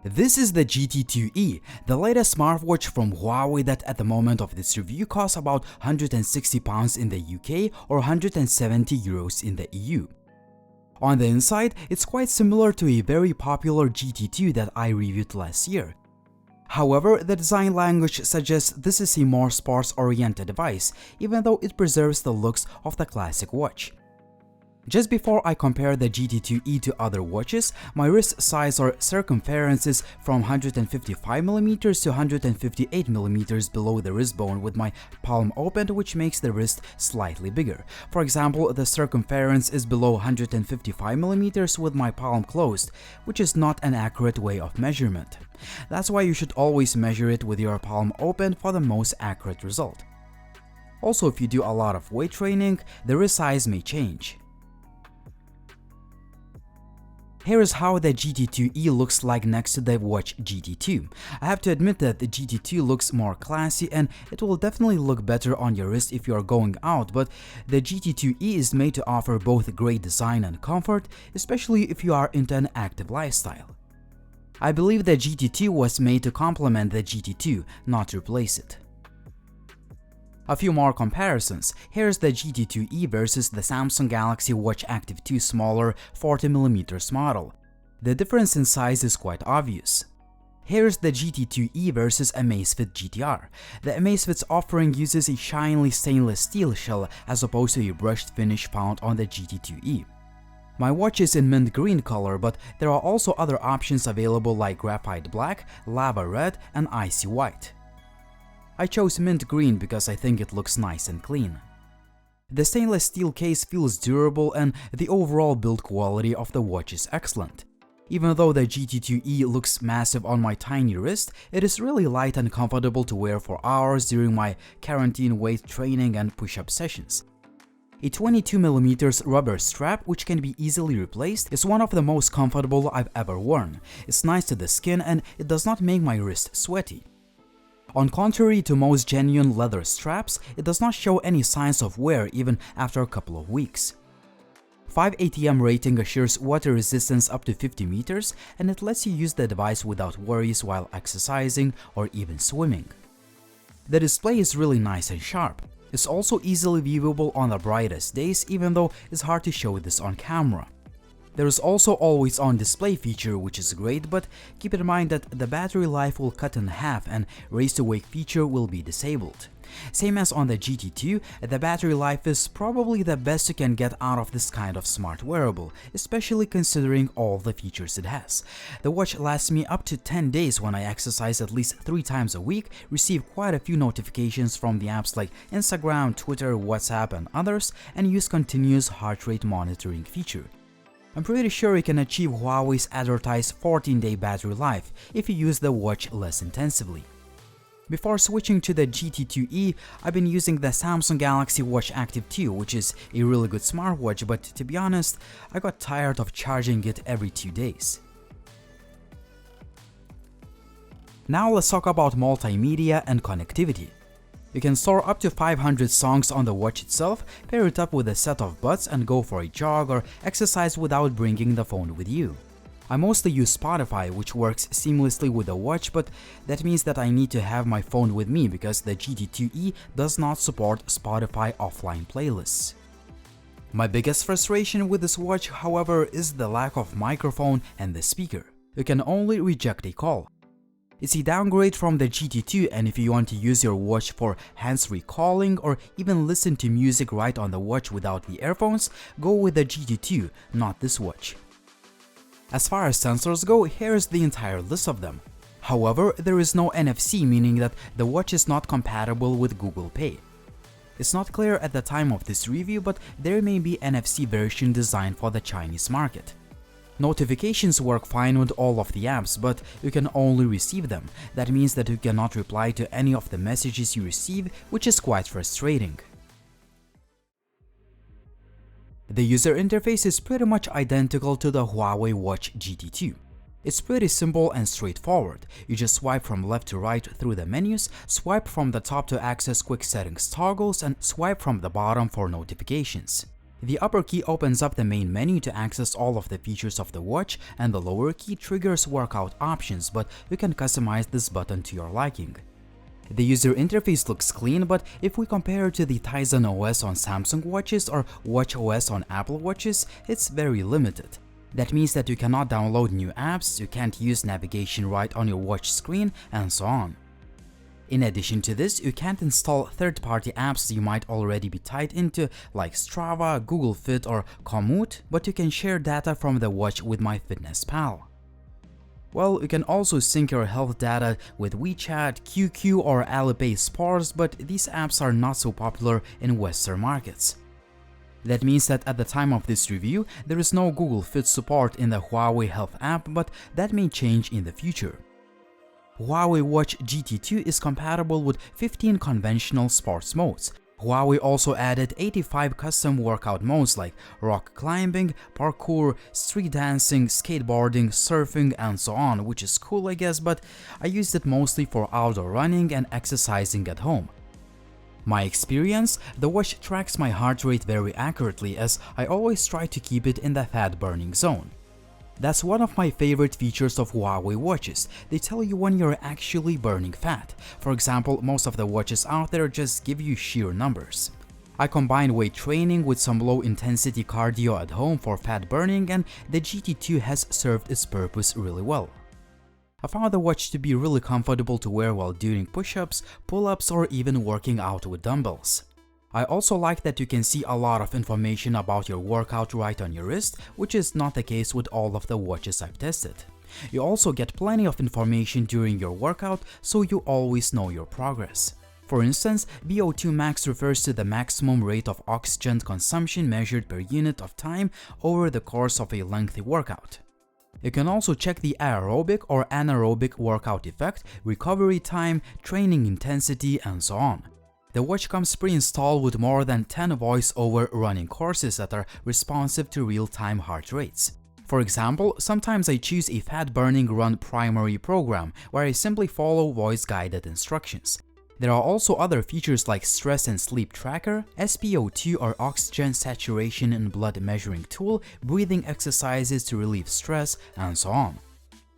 This is the GT2e, the latest smartwatch from Huawei that at the moment of this review costs about £160 in the UK or €170 in the EU. On the inside, it's quite similar to a very popular GT2 that I reviewed last year. However, the design language suggests this is a more sports-oriented device, even though it preserves the looks of the classic watch. Just before I compare the GT2e to other watches, my wrist size or circumference is from 155mm to 158mm below the wrist bone with my palm opened, which makes the wrist slightly bigger. For example, the circumference is below 155mm with my palm closed, which is not an accurate way of measurement. That's why you should always measure it with your palm open for the most accurate result. Also, if you do a lot of weight training, the wrist size may change. Here is how the GT2e looks like next to the watch GT2. I have to admit that the GT2 looks more classy and it will definitely look better on your wrist if you are going out, but the GT2e is made to offer both great design and comfort, especially if you are into an active lifestyle. I believe the GT2 was made to complement the GT2, not replace it. A few more comparisons. Here's the GT2e versus the Samsung Galaxy Watch Active 2 smaller 40mm model. The difference in size is quite obvious. Here's the GT2e versus Amazfit GTR. The Amazfit's offering uses a shiny stainless steel shell as opposed to a brushed finish found on the GT2e. My watch is in mint green color, but there are also other options available like graphite black, lava red, and icy white. I chose mint green because I think it looks nice and clean. The stainless steel case feels durable and the overall build quality of the watch is excellent. Even though the GT2e looks massive on my tiny wrist, it is really light and comfortable to wear for hours during my quarantine weight training and push-up sessions. A 22mm rubber strap, which can be easily replaced, is one of the most comfortable I've ever worn. It's nice to the skin and it does not make my wrist sweaty. On contrary to most genuine leather straps, it does not show any signs of wear even after a couple of weeks. 5 ATM rating assures water resistance up to 50 meters, and it lets you use the device without worries while exercising or even swimming. The display is really nice and sharp. It's also easily viewable on the brightest days, even though it's hard to show this on camera. There is also always on display feature, which is great, but keep in mind that the battery life will cut in half and raise to wake feature will be disabled. Same as on the GT2, the battery life is probably the best you can get out of this kind of smart wearable, especially considering all the features it has. The watch lasts me up to 10 days when I exercise at least 3 times a week, receive quite a few notifications from the apps like Instagram, Twitter, WhatsApp, and others, and use continuous heart rate monitoring feature. I'm pretty sure you can achieve Huawei's advertised 14-day battery life if you use the watch less intensively. Before switching to the GT2e, I've been using the Samsung Galaxy Watch Active 2, which is a really good smartwatch, but to be honest, I got tired of charging it every 2 days. Now let's talk about multimedia and connectivity. You can store up to 500 songs on the watch itself, pair it up with a set of buds and go for a jog or exercise without bringing the phone with you. I mostly use Spotify, which works seamlessly with the watch, but that means that I need to have my phone with me because the GT2e does not support Spotify offline playlists. My biggest frustration with this watch, however, is the lack of microphone and the speaker. You can only reject a call. It's a downgrade from the GT2, and if you want to use your watch for hands-free calling or even listen to music right on the watch without the earphones, go with the GT2, not this watch. As far as sensors go, here's the entire list of them. However, there is no NFC, meaning that the watch is not compatible with Google Pay. It's not clear at the time of this review, but there may be NFC version designed for the Chinese market. Notifications work fine with all of the apps, but you can only receive them. That means that you cannot reply to any of the messages you receive, which is quite frustrating. The user interface is pretty much identical to the Huawei Watch GT2. It's pretty simple and straightforward. You just swipe from left to right through the menus, swipe from the top to access quick settings toggles, and swipe from the bottom for notifications. The upper key opens up the main menu to access all of the features of the watch, and the lower key triggers workout options, but you can customize this button to your liking. The user interface looks clean, but if we compare it to the Tizen OS on Samsung watches or watchOS on Apple watches, it's very limited. That means that you cannot download new apps, you can't use navigation right on your watch screen, and so on. In addition to this, you can't install third-party apps you might already be tied into, like Strava, Google Fit, or Komoot, but you can share data from the watch with MyFitnessPal. Well, you can also sync your health data with WeChat, QQ, or Alipay Sports, but these apps are not so popular in Western markets. That means that at the time of this review, there is no Google Fit support in the Huawei Health app, but that may change in the future. Huawei Watch GT2 is compatible with 15 conventional sports modes. Huawei also added 85 custom workout modes like rock climbing, parkour, street dancing, skateboarding, surfing, and so on, which is cool I guess, but I used it mostly for outdoor running and exercising at home. My experience, the watch tracks my heart rate very accurately as I always try to keep it in the fat burning zone. That's one of my favorite features of Huawei watches. They tell you when you're actually burning fat. For example, most of the watches out there just give you sheer numbers. I combine weight training with some low-intensity cardio at home for fat burning, and the GT2 has served its purpose really well. I found the watch to be really comfortable to wear while doing push-ups, pull-ups, or even working out with dumbbells. I also like that you can see a lot of information about your workout right on your wrist, which is not the case with all of the watches I've tested. You also get plenty of information during your workout, so you always know your progress. For instance, VO2 max refers to the maximum rate of oxygen consumption measured per unit of time over the course of a lengthy workout. You can also check the aerobic or anaerobic workout effect, recovery time, training intensity, and so on. The watch comes pre-installed with more than 10 voice-over running courses that are responsive to real-time heart rates. For example, sometimes I choose a fat-burning run primary program where I simply follow voice-guided instructions. There are also other features like stress and sleep tracker, SpO2 or oxygen saturation and blood measuring tool, breathing exercises to relieve stress, and so on.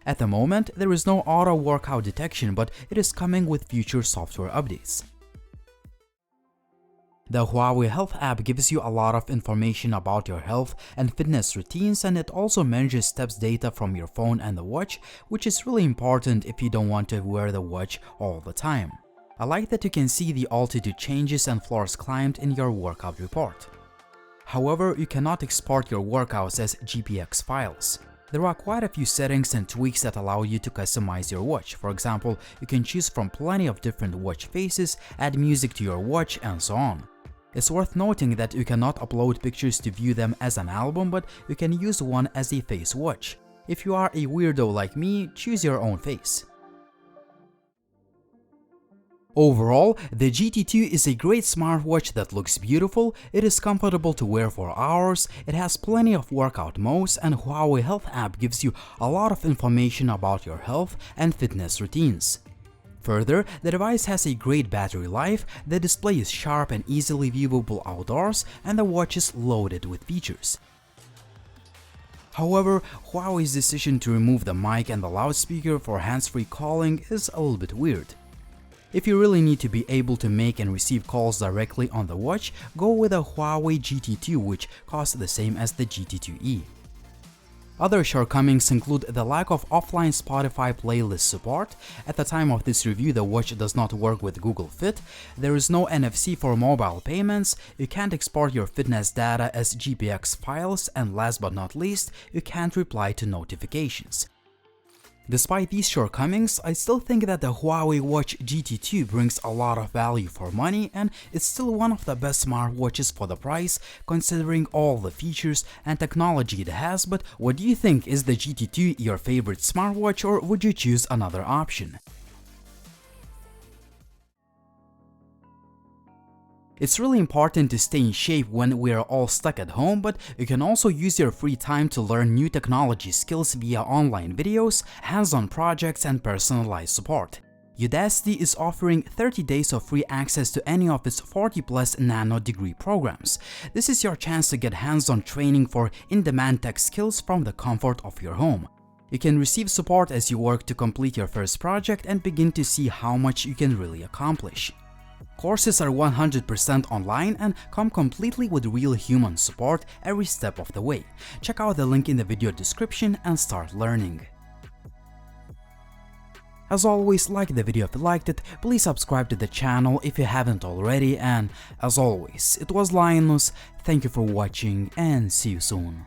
At the moment, there is no auto workout detection, but it is coming with future software updates. The Huawei Health app gives you a lot of information about your health and fitness routines, and it also manages steps data from your phone and the watch, which is really important if you don't want to wear the watch all the time. I like that you can see the altitude changes and floors climbed in your workout report. However, you cannot export your workouts as GPX files. There are quite a few settings and tweaks that allow you to customize your watch. For example, you can choose from plenty of different watch faces, add music to your watch, and so on. It's worth noting that you cannot upload pictures to view them as an album, but you can use one as a face watch. If you are a weirdo like me, choose your own face. Overall, the GT2 is a great smartwatch that looks beautiful, it is comfortable to wear for hours, it has plenty of workout modes, and Huawei Health app gives you a lot of information about your health and fitness routines. Further, the device has a great battery life, the display is sharp and easily viewable outdoors, and the watch is loaded with features. However, Huawei's decision to remove the mic and the loudspeaker for hands-free calling is a little bit weird. If you really need to be able to make and receive calls directly on the watch, go with a Huawei GT2, which costs the same as the GT2e. Other shortcomings include the lack of offline Spotify playlist support. At the time of this review, the watch does not work with Google Fit, there is no NFC for mobile payments, you can't export your fitness data as GPX files, and last but not least, you can't reply to notifications. Despite these shortcomings, I still think that the Huawei Watch GT2 brings a lot of value for money, and it's still one of the best smartwatches for the price, considering all the features and technology it has. But what do you think? Is the GT2 your favorite smartwatch, or would you choose another option? It's really important to stay in shape when we are all stuck at home, but you can also use your free time to learn new technology skills via online videos, hands-on projects, and personalized support. Udacity is offering 30 days of free access to any of its 40+ Nanodegree programs. This is your chance to get hands-on training for in-demand tech skills from the comfort of your home. You can receive support as you work to complete your first project and begin to see how much you can really accomplish. Courses are 100% online and come completely with real human support every step of the way. Check out the link in the video description and start learning. As always, like the video if you liked it, please subscribe to the channel if you haven't already, and as always, it was Linus, thank you for watching and see you soon.